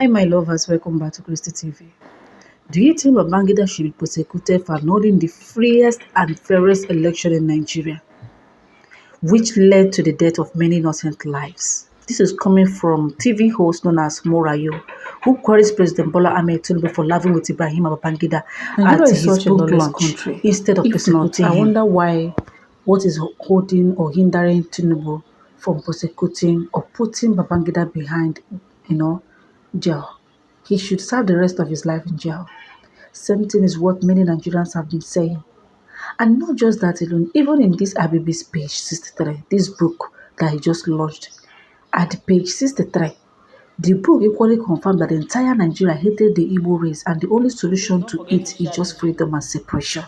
Hi, my lovers, welcome back to Christy TV. Do you think Babangida should be prosecuted for holding the freest and fairest election in Nigeria, which led to the death of many innocent lives? This is coming from TV host known as Morayo, who queries President Bola Ahmed Tinubu for laughing with Ibrahim Babangida Nigeria at is his such a book lawless launch country. instead of If not, prosecuting I him. wonder why, What is holding or hindering Tinubu from prosecuting or putting Babangida behind, jail? He should serve the rest of his life in jail. Same thing is what many Nigerians have been saying. And not just that alone, even in this Abibi's page 63, this book that he just launched, at page 63, the book equally confirmed that the entire Nigeria hated the Igbo race and the only solution to it is just freedom and separation.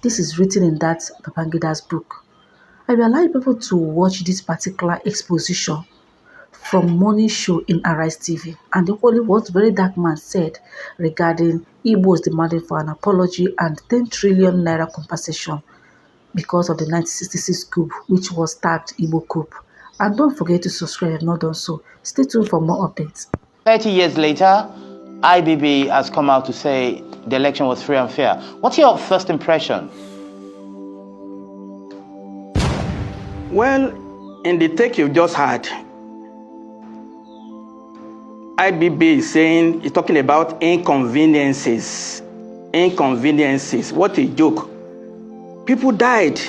This is written in that Babangida's book. I will allow people to watch this particular exposition from morning show in Arise TV and equally what Very Dark Man said regarding Igbos demanding for an apology and 10 trillion naira compensation because of the 1966 coup, which was tagged Igbo coup. And don't forget to subscribe if not done so. Stay tuned for more updates. 30 years later, IBB has come out to say the election was free and fair. What's your first impression? Well, in the take you just had, IBB is saying, he's talking about inconveniences. Inconveniences. What a joke. People died.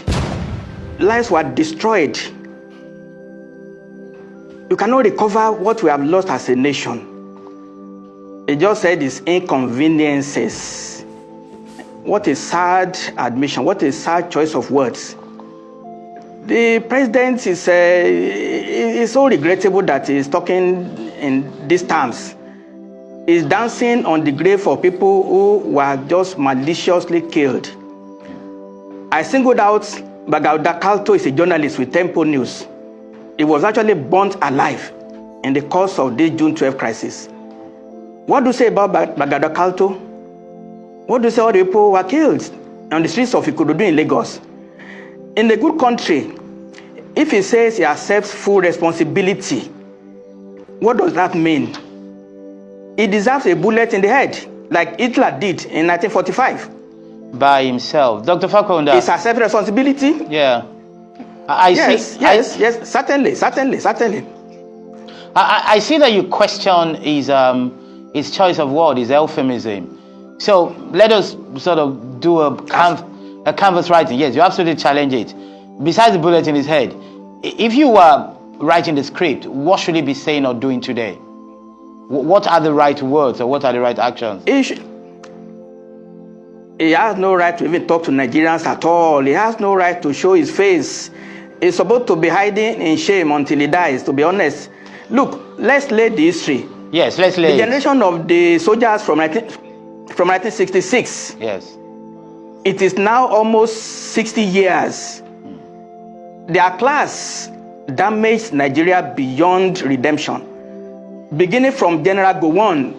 Lives were destroyed. You cannot recover what we have lost as a nation. He just said it's inconveniences. What a sad admission. What a sad choice of words. The president is so regrettable that he's talking in these terms. He's dancing on the grave of people who were just maliciously killed. I singled out Babangida Kalto, is a journalist with Tempo News. He was actually burnt alive in the course of this June 12 crisis. What do you say about Babangida Kalto? What do you say all the people who were killed on the streets of Ikorodu in Lagos? In a good country, if he says he accepts full responsibility, what does that mean? He deserves a bullet in the head, like Hitler did in 1945. By himself. Dr. Fapohunda. Is accept responsibility? Yeah. Yes, certainly. I see that you question his choice of word, his euphemism. So let us sort of do a canvas writing. Yes, you absolutely challenge it. Besides the bullet in his head, if you were writing the script, what should he be saying or doing today? What are the right words or what are the right actions? He has no right to even talk to Nigerians at all. He has no right to show his face. He's supposed to be hiding in shame until he dies, to be honest. Look, let's lay the history. Yes, let's lay the generation of the soldiers from 1966. Yes. It is now almost 60 years. Their class damaged Nigeria beyond redemption. Beginning from General Gowon,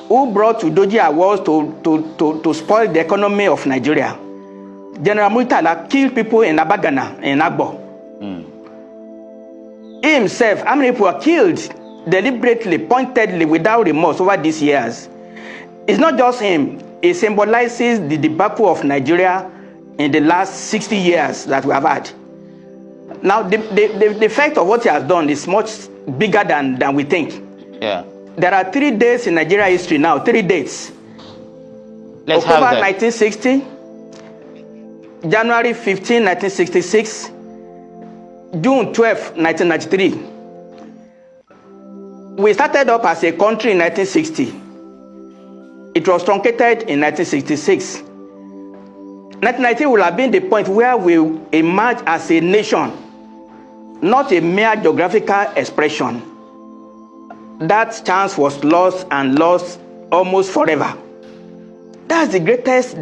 who brought Udoji Awards to spoil the economy of Nigeria. General Murtala killed people in Abagana, in Agbo. He himself, how many people were killed deliberately, pointedly, without remorse over these years? It's not just him. It symbolizes the debacle of Nigeria in the last 60 years that we have had. Now, the effect of what he has done is much bigger than we think. Yeah. There are 3 dates in Nigeria history now, 3 dates. Let's October have that. 1960, January 15, 1966, June 12, 1993. We started up as a country in 1960. It was truncated in 1966. 1990 will have been the point where we emerge as a nation, not a mere geographical expression. That chance was lost and lost almost forever. That's the greatest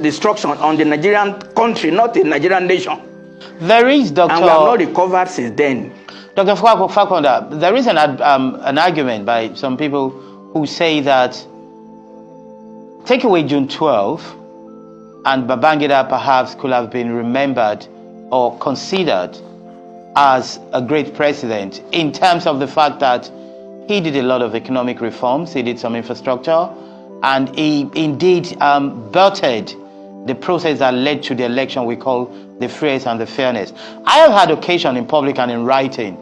destruction on the Nigerian country, not the Nigerian nation. There is, Dr. And we have not recovered since then. Dr. Fapohunda, there is an argument by some people who say that take away June 12, and Babangida perhaps could have been remembered or considered as a great president in terms of the fact that He did a lot of economic reforms. He did some infrastructure, and he indeed birthed the process that led to the election we call the freest and the fairness. I have had occasion in public and in writing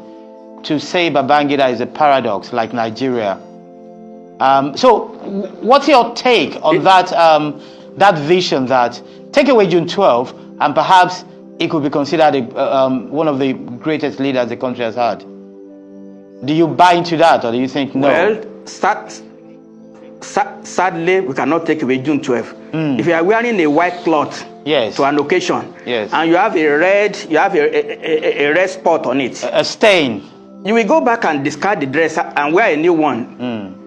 to say Babangida is a paradox like Nigeria. So what's your take on that vision that take away June 12 and perhaps it could be considered one of the greatest leaders the country has had? Do you buy into that, or do you think no? Well, sadly, we cannot take away June 12. If you are wearing a white cloth to an occasion, and you have a red spot on it, a stain, you will go back and discard the dress and wear a new one.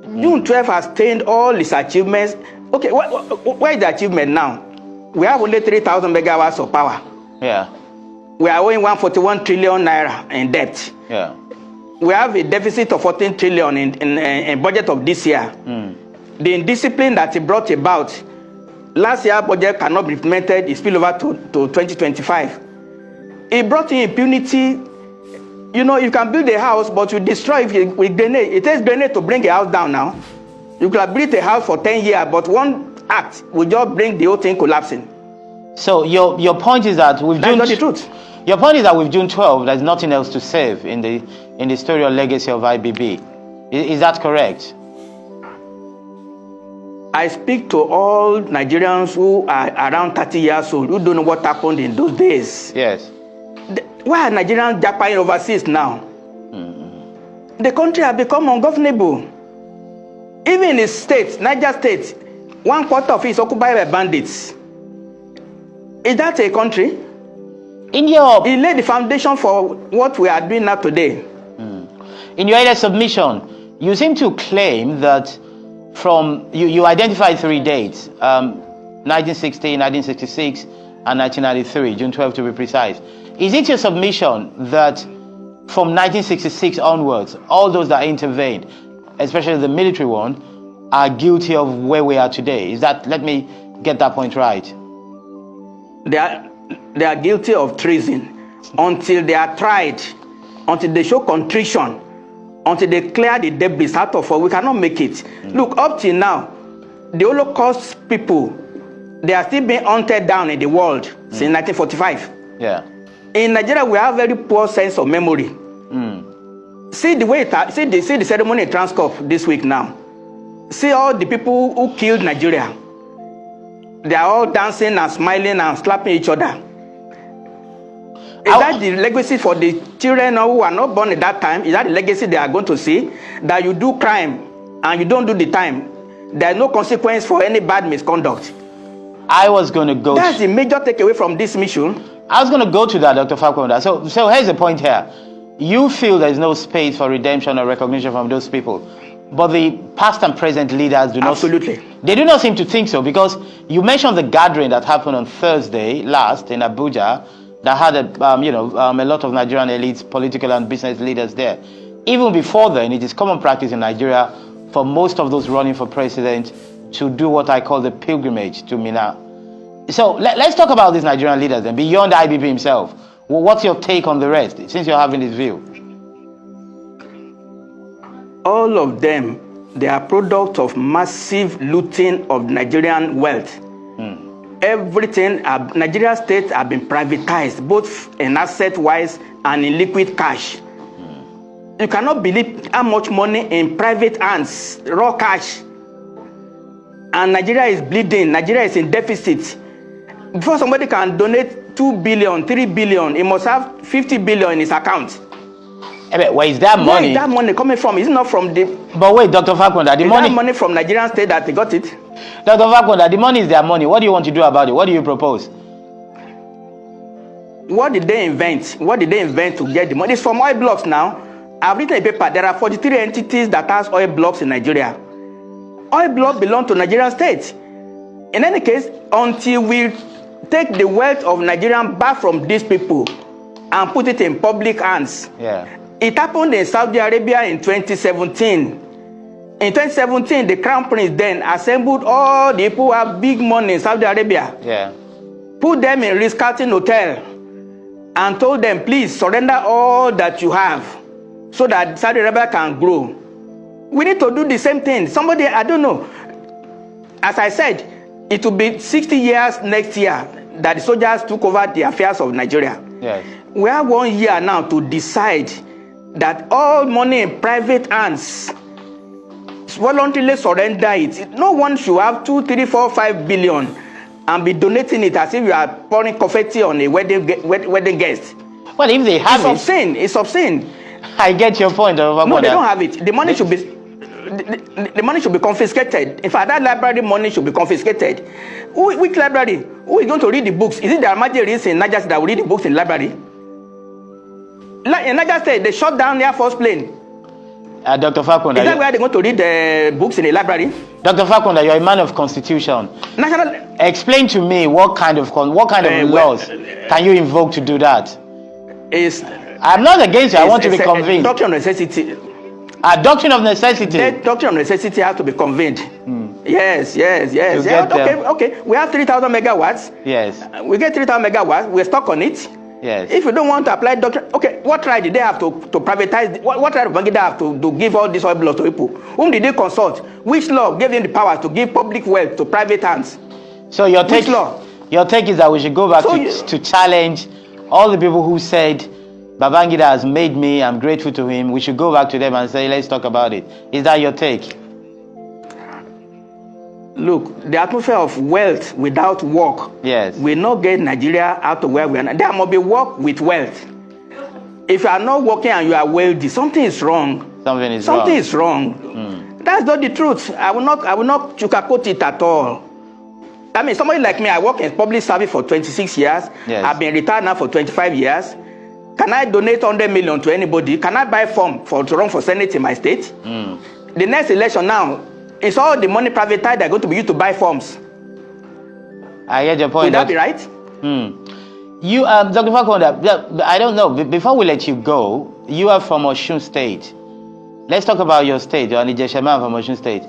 June 12 has stained all its achievements. Okay, where is the achievement now? We have only 3,000 megawatts of power. Yeah. We are owing 141 trillion naira in debt. Yeah. We have a deficit of 14 trillion in budget of this year. The indiscipline that it brought about, last year budget cannot be implemented, it spill over to 2025. It brought in impunity. You know, you can build a house, but you destroy it with grenade. It takes grenade to bring a house down now. You could have built a house for 10 years, but one act will just bring the whole thing collapsing. So your point is that with That's not the truth. Your point is that with June 12, there's nothing else to save in the story or legacy of IBB. Is that correct? I speak to all Nigerians who are around 30 years old who don't know what happened in those days. Yes. Why are Nigerians jackpotting overseas now? The country has become ungovernable. Even in the state, Niger State, 1/4 of it is occupied by bandits. Is that a country? He laid the foundation for what we are doing now today. In your earlier submission, you seem to claim that you identified 3 dates, 1960, 1966, and 1993, June 12 to be precise. Is it your submission that from 1966 onwards, all those that intervened, especially the military one, are guilty of where we are today? Is that, let me get that point right? They are guilty of treason until they are tried, until they show contrition, until they clear the debris out of us. We cannot make it. Look, up till now, the Holocaust people, they are still being hunted down in the world since 1945. Yeah. In Nigeria, we have very poor sense of memory. See the way see the ceremony in Transcorp this week now. See all the people who killed Nigeria. They are all dancing and smiling and slapping each other. Is that the legacy for the children who are not born at that time? Is that the legacy they are going to see? That you do crime and you don't do the time. There is no consequence for any bad misconduct. I was going to go. That's the major takeaway from this mission. I was going to go to that, Dr. Fapohunda. So here's the point here. You feel there's no space for redemption or recognition from those people. But the past and present leaders do not. Absolutely. They do not seem to think so, because you mentioned the gathering that happened on Thursday last in Abuja that had a lot of Nigerian elites, political and business leaders there. Even before then, it is common practice in Nigeria for most of those running for president to do what I call the pilgrimage to Mina. So let's talk about these Nigerian leaders then, beyond IBB himself. What's your take on the rest, since you're having this view? All of them, they are product of massive looting of Nigerian wealth. Everything, Nigeria state have been privatized, both in asset-wise and in liquid cash. You cannot believe how much money in private hands, raw cash. And Nigeria is bleeding. Nigeria is in deficit. Before somebody can donate 2 billion, 3 billion, he must have 50 billion in his account. Where is that money? Where is that money coming from? It's not from the... But wait, Dr. Fapohunda, the money... Is that money from Nigerian state that they got it? Dr. Fapohunda, the money is their money. What do you want to do about it? What do you propose? What did they invent? What did they invent to get the money? It's from oil blocks now. I've written a paper. There are 43 entities that has oil blocks in Nigeria. Oil blocks belong to Nigerian state. In any case, until we take the wealth of Nigerian back from these people and put it in public hands. Yeah. It happened in Saudi Arabia in 2017. In 2017, the crown prince then assembled all the people who have big money in Saudi Arabia. Yeah. Put them in Ritz-Carlton hotel and told them, please surrender all that you have so that Saudi Arabia can grow. We need to do the same thing. Somebody, I don't know. As I said, it will be 60 years next year that the soldiers took over the affairs of Nigeria. Yes. We have 1 year now to decide that all money in private hands, voluntarily surrender it. No one should have 2, 3, 4, 5 billion and be donating it as if you are pouring confetti on a wedding guest. Well, if they have It's obscene. It's obscene. I get your point. No, they don't have it. The money should be the money should be confiscated. In fact, that library money should be confiscated. Which library? Who is going to read the books? Is it the Almajiris in Niger State that will read the books in the library? Like in Niger State, they shut down the Air Force plane. Dr. Fapohunda, is that where they're going to read the books in the library? Dr. Fapohunda, you're a man of constitution. Explain to me what kind of laws can you invoke to do that? I'm not against you. I want to be convinced. Doctrine of necessity. A doctrine of necessity. The doctrine of necessity has to be conveyed. Yes. Okay. We have 3,000 megawatts. Yes. We get 3,000 megawatts. We're stuck on it. Yes. If you don't want to apply doctrine, okay, what right did they have to privatize? What right did Babangida have to give all this oil blocks to people? Whom did they consult? Which law gave them the power to give public wealth to private hands? So your take is that we should go back to challenge all the people who said Babangida has made me, I'm grateful to him. We should go back to them and say, let's talk about it. Is that your take? Look, the atmosphere of wealth without work will not get Nigeria out of where we are now. There must be work with wealth. If you are not working and you are wealthy, something is wrong. Something is wrong. That's not the truth. I will not sugarcoat it at all. I mean, somebody like me, I work in public service for 26 years. Yes. I've been retired now for 25 years. Can I donate 100 million to anybody? Can I buy form to run for Senate in my state? The next election now, it's all the money privatized that are going to be used to buy forms. I get your point. Would that be right? You, Dr. Fapohunda, I don't know. Before we let you go, you are from Osun State. Let's talk about your state. You're an Ijeshaman from Osun State.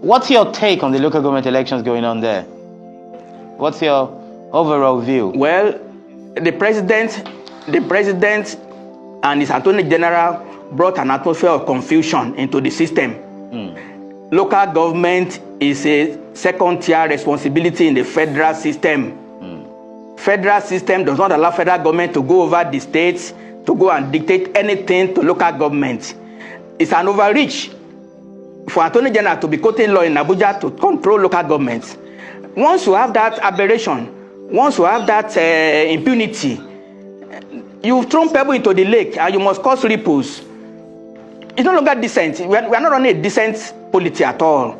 What's your take on the local government elections going on there? What's your overall view? Well, the president and his attorney general brought an atmosphere of confusion into the system. Local government is a second-tier responsibility in the federal system. Federal system does not allow federal government to go over the states to go and dictate anything to local government. It's an overreach for attorney general to be quoting law in Abuja to control local governments. Once you have that aberration, once you have that impunity, you've thrown pebble into the lake and you must cause ripples. It's no longer decent. We are not running a decent polity at all.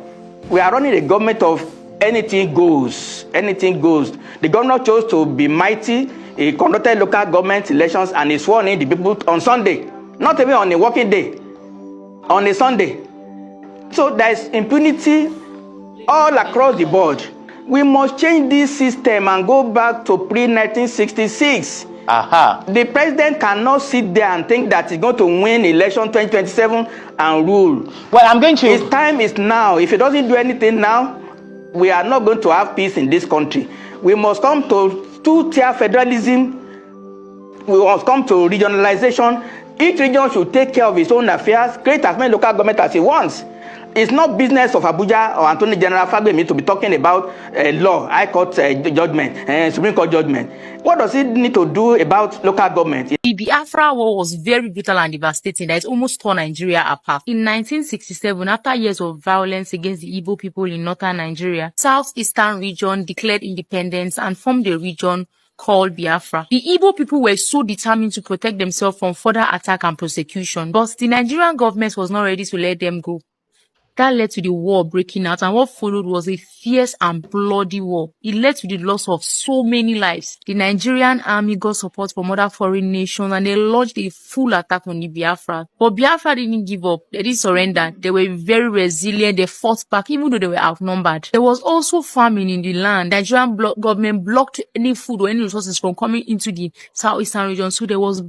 We are running a government of anything goes. Anything goes. The governor chose to be mighty. He conducted local government elections and he sworn in the people on Sunday. Not even on a working day. On a Sunday. So there is impunity all across the board. We must change this system and go back to pre-1966. The president cannot sit there and think that he's going to win election 2027 and rule. Well, his time is now. If he doesn't do anything now, we are not going to have peace in this country. We must come to two-tier federalism. We must come to regionalization. Each region should take care of its own affairs, create as many local government as it wants. It's not business of Abuja or Attorney General Fagbemi to be talking about law, High Court judgment, Supreme Court judgment. What does it need to do about local government? The Biafra War was very brutal and devastating that it almost tore Nigeria apart. In 1967, after years of violence against the Igbo people in northern Nigeria, southeastern region declared independence and formed a region called Biafra. The Igbo people were so determined to protect themselves from further attack and persecution, but the Nigerian government was not ready to let them go. That led to the war breaking out, and what followed was a fierce and bloody war. It led to the loss of so many lives. The Nigerian army got support from other foreign nations and they launched a full attack on the Biafra. But Biafra didn't give up. They didn't surrender. They were very resilient. They fought back even though they were outnumbered. There was also famine in the land. Nigerian government blocked any food or any resources from coming into the southeastern region. So there was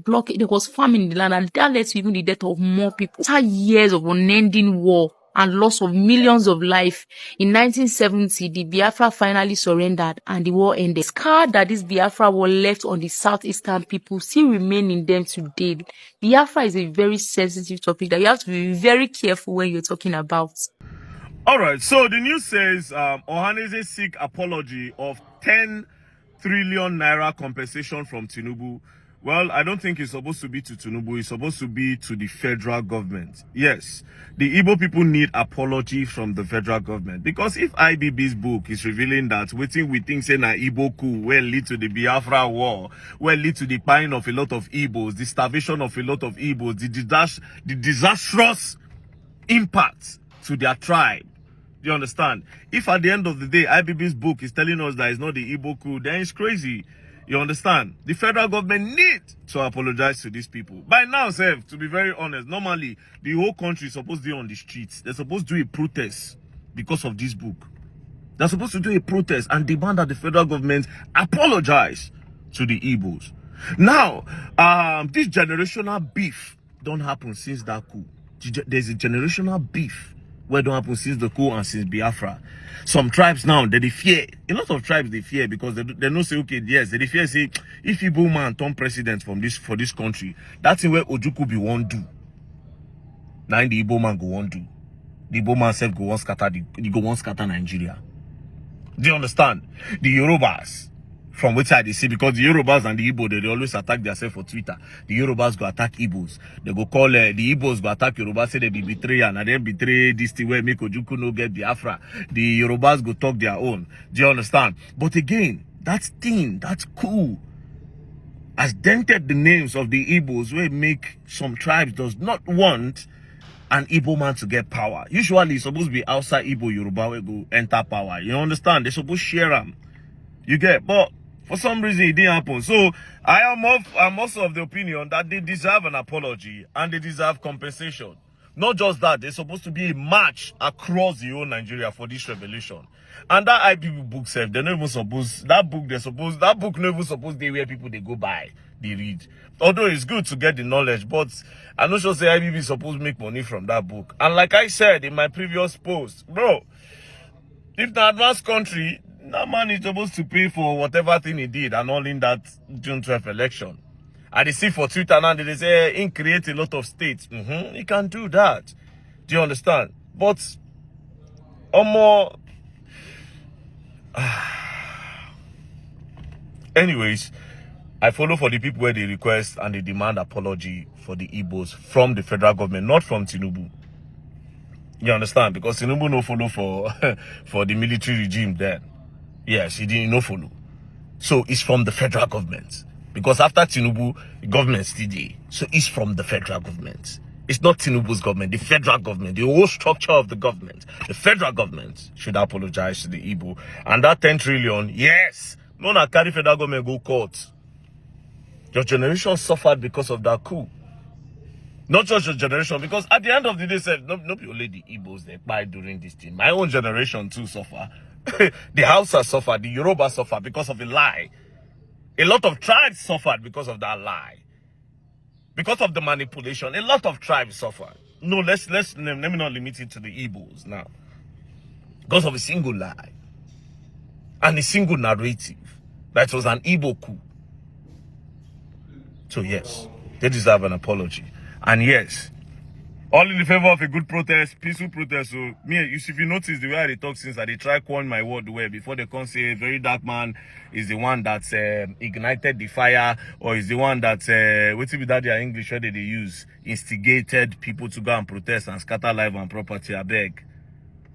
famine in the land, and that led to even the death of more people. After years of unending war, and loss of millions of life. In 1970, the Biafra finally surrendered and the war ended. The scar that this Biafra war left on the southeastern people still remain in them today. Biafra is a very sensitive topic that you have to be very careful when you're talking about. All right, so the news says Ohaneze seek apology of 10 trillion naira compensation from Tinubu. Well, I don't think it's supposed to be to Tinubu. It's supposed to be to the federal government. Yes, the Igbo people need apology from the federal government. Because if IBB's book is revealing that waiting we think say na Igbo coup will lead to the Biafra war, will lead to the dying of a lot of Igbos, the starvation of a lot of Igbos, the disastrous impact to their tribe. Do you understand? If at the end of the day, IBB's book is telling us that it's not the Igbo coup, then it's crazy. You understand? The federal government needs to apologize to these people. By now, Seth, to be very honest, normally, the whole country is supposed to be on the streets. They're supposed to do a protest because of this book. They're supposed to do a protest and demand that the federal government apologize to the Igbos. Now, this generational beef don't happen since that coup. There's a generational beef where don't happen since the coup and since Biafra. Some tribes now, they fear. A lot of tribes, they fear because they know say, okay, yes, they fear say, if Igbo man turn president for this country, that's where Ojuku be won't do. Now the Igbo man go won't do. The Igbo man self go one scatter Nigeria. Do you understand? The Yorubas, from which side they see, because the Yorubas and the Igbo, they always attack themselves for Twitter. The Yorubas go attack Igbos. They go call the Igbos go attack Yorubas, say they be betrayer, and then betray this thing where make Ojuku no get Biafra. The Yorubas go talk their own. Do you understand? But again, that thing, that's cool, has dented the names of the Igbos, where make some tribes does not want an Igbo man to get power. Usually it's supposed to be outside Igbo Yoruba where go enter power. You understand? They're supposed to share them. You get, but for some reason it didn't happen. So I'm also of the opinion that they deserve an apology and they deserve compensation. Not just that, there's supposed to be a march across the whole Nigeria for this revolution. And that IBB book self, they're not even supposed, that book not even supposed to be where people they go by, they read. Although it's good to get the knowledge, but I'm not sure say IBB is supposed to make money from that book. And like I said in my previous post, bro, if the advanced country, that man is supposed to pay for whatever thing he did and all in that June 12th election. And they see for Twitter now, they say, he create a lot of states. He can do that. Do you understand? But, more... anyways, I follow for the people where they request and they demand apology for the Igbos from the federal government, not from Tinubu. You understand? Because Tinubu no follow for the military regime then. Yes, he didn't no follow. So it's from the federal government. Because after Tinubu, the government still there. So it's from the federal government. It's not Tinubu's government, the federal government, the whole structure of the government. The federal government should apologize to the Igbo. And that 10 trillion, yes, no na carry federal government go court. Your generation suffered because of that coup. Not just your generation, because at the end of the day, said not only the Igbos they buy during this thing. My own generation too suffer. The Hausa suffered, the Yoruba suffered because of the lie. A lot of tribes suffered because of that lie. Because of the manipulation, a lot of tribes suffered. No, let me not limit it to the Igbos now. Because of a single lie. And a single narrative. That was an Igbo coup. So yes, they deserve an apology. And yes, all in the favor of a good protest, peaceful protest. So me, if you notice the way I talk since I try coin my word well before they come say very dark man is the one that ignited the fire, or is the one that what be that their English where they use instigated people to go and protest and scatter life and property. I beg,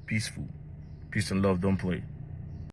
peaceful, peace and love, don't play.